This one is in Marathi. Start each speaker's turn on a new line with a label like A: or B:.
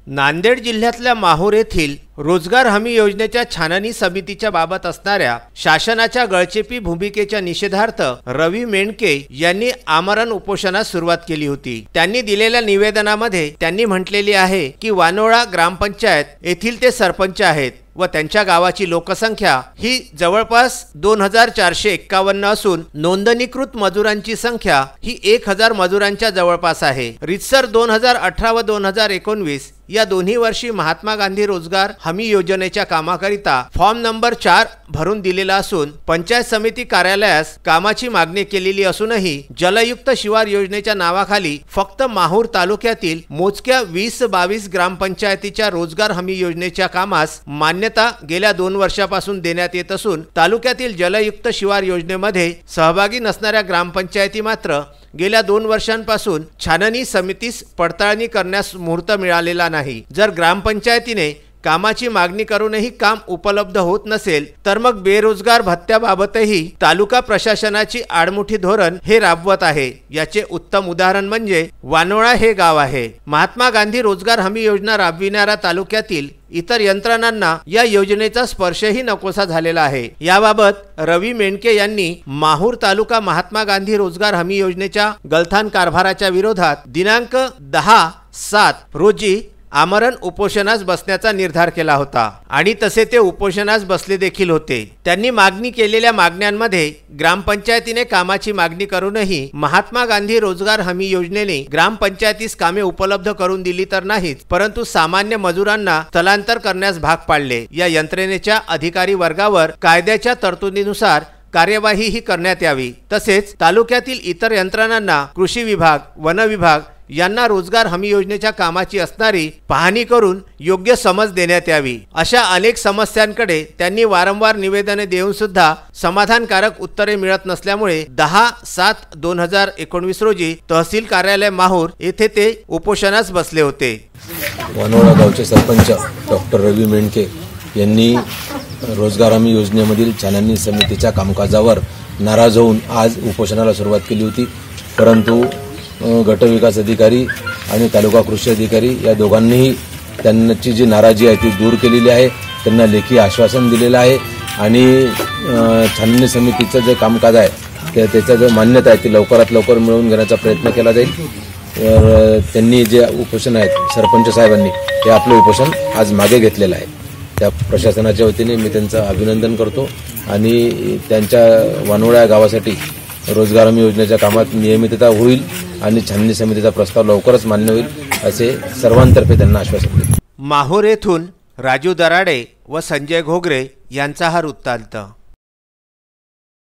A: नांदेड जिल्ह्यातल्या माहूर येथील रोजगार हमी योजनेच्या छाननी समितीच्या बाबत असणाऱ्या शासनाच्या गळचेपी भूमिकेच्या निषेधार्थ रवी मेंढके यांनी आमरण उपोषणास सुरुवात केली होती। त्यांनी दिलेल्या निवेदनामध्ये त्यांनी म्हटलेली आहे की वानोळा ग्रामपंचायत येथील ते सरपंच आहेत व त्यांच्या गावाची लोकसंख्या ही जवळपास 2451 असून नोंदणीकृत मजुरांची संख्या ही 1000 मजुरांच्या जवळपास आहे। रितसर 2018 व 2019 या दोन्ही वर्षी महात्मा गांधी रोजगार हमी योजनेच्या कामाकरिता फॉर्म नंबर 4 भरून दिलेला असून पंचायत समिती कार्यालयास कामाची मागणी केलेली असूनही जलयुक्त शिवार योजनेच्या नावाखाली फक्त माहूर तालुक्यातील मोजक्या 20-22 ग्रामपंचायतीच्या रोजगार हमी योजनेच्या कामास मान्यता गेल्या 2 वर्षापासून देण्यात येत असून तालुक्यातील जलयुक्त शिवार योजनेमध्ये सहभागी नसणाऱ्या ग्रामपंचायती मात्र गेल्या 2 वर्षांपासून छाननी समितीस पडताळणी करण्यास मुहूर्त मिळालेला नाही। जर ग्रामपंचायतीने कामाची मागणी करूनही काम उपलब्ध होत नसेल तर मग बेरोजगार भत्त्याबाबतही तालुका प्रशासनाची आडमुठी धोरण हे राबवत आहे। याचे उत्तम उदाहरण म्हणजे वानोळा हे गाव आहे। महात्मा गांधी रोजगार हमी योजना राबविणाऱ्या तालुक्यातील इतर यंत्रणांना या योजनेचा स्पर्शही नकोसा झालेला आहे। याबाबत रवी मेंढके यांनी माहूर तालुका महात्मा गांधी रोजगार हमी योजनेच्या गलथान कारभाराच्या विरोधात दिनांक 10/7 रोजी आमरण उपोषणास बसण्याचा निर्धार केला होता आणि तसे ते उपोषणास बसले देखील होते। त्यांनी मागणी केलेल्या मागण्यांमध्ये ग्रामपंचायतीने कामाची मागणी करूनही महात्मा गांधी रोजगार हमी योजनेने ग्रामपंचायतीस कामे उपलब्ध करून दिली तर नाहीच परंतु सामान्य मजुरांना स्थलांतर करण्यास भाग पाडले। या यंत्रणेच्या अधिकारी वर्गावर कायद्याच्या तरतुदीनुसार कार्यवाही करण्यात यावी। तसेच तालुक्यातील इतर यंत्रणांना कृषी विभाग, वन विभाग यांना रोजगार हमी योजनेच्या कामाची असणारी पाहणी करून योग्य समज देण्यात यावी। अशा अनेक समस्यांकडे त्यांनी वारंवार निवेदने देऊन सुद्धा समाधानकारक उत्तरे मिळत नसल्यामुळे 10/7/2019 रोजी तहसील कार्यालय माहूर येथे ते उपोषणास बसले होते।
B: वानोळा गावचे सरपंच डॉक्टर रवी मेंढके यांनी रोजगार हमी योजनेमधील छाननी समितीच्या कामकाजावर नाराज होऊन आज उपोषणाला सुरुवात केली होती। परंतु गट विकास अधिकारी आणि तालुका कृषी अधिकारी या दोघांनीही त्यांची जी नाराजी आहे ती दूर केलेली आहे। त्यांना लेखी आश्वासन दिलेलं आहे आणि छाननी समितीचं जे कामकाज आहे त्याचा जो मान्यता आहे ती लवकरात लवकर मिळवून घेण्याचा प्रयत्न केला जाईल। तर त्यांनी जे उपोषण आहेत सरपंच साहेबांनी ते आपले उपोषण आज मागे घेतलेलं आहे। त्या प्रशासनाच्या वतीने मी त्यांचं अभिनंदन करतो आणि त्यांच्या वानोळा गावासाठी रोजगार हमी योजनेच्या कामात नियमितता होईल आणि छाननी समितीचा प्रस्ताव लवकरच मान्य होईल असे सर्वांतर्फे त्यांना आश्वासन दिले।
A: माहूर येथून राजू दराडे व संजय घोगरे यांचा हा वृत्तांत।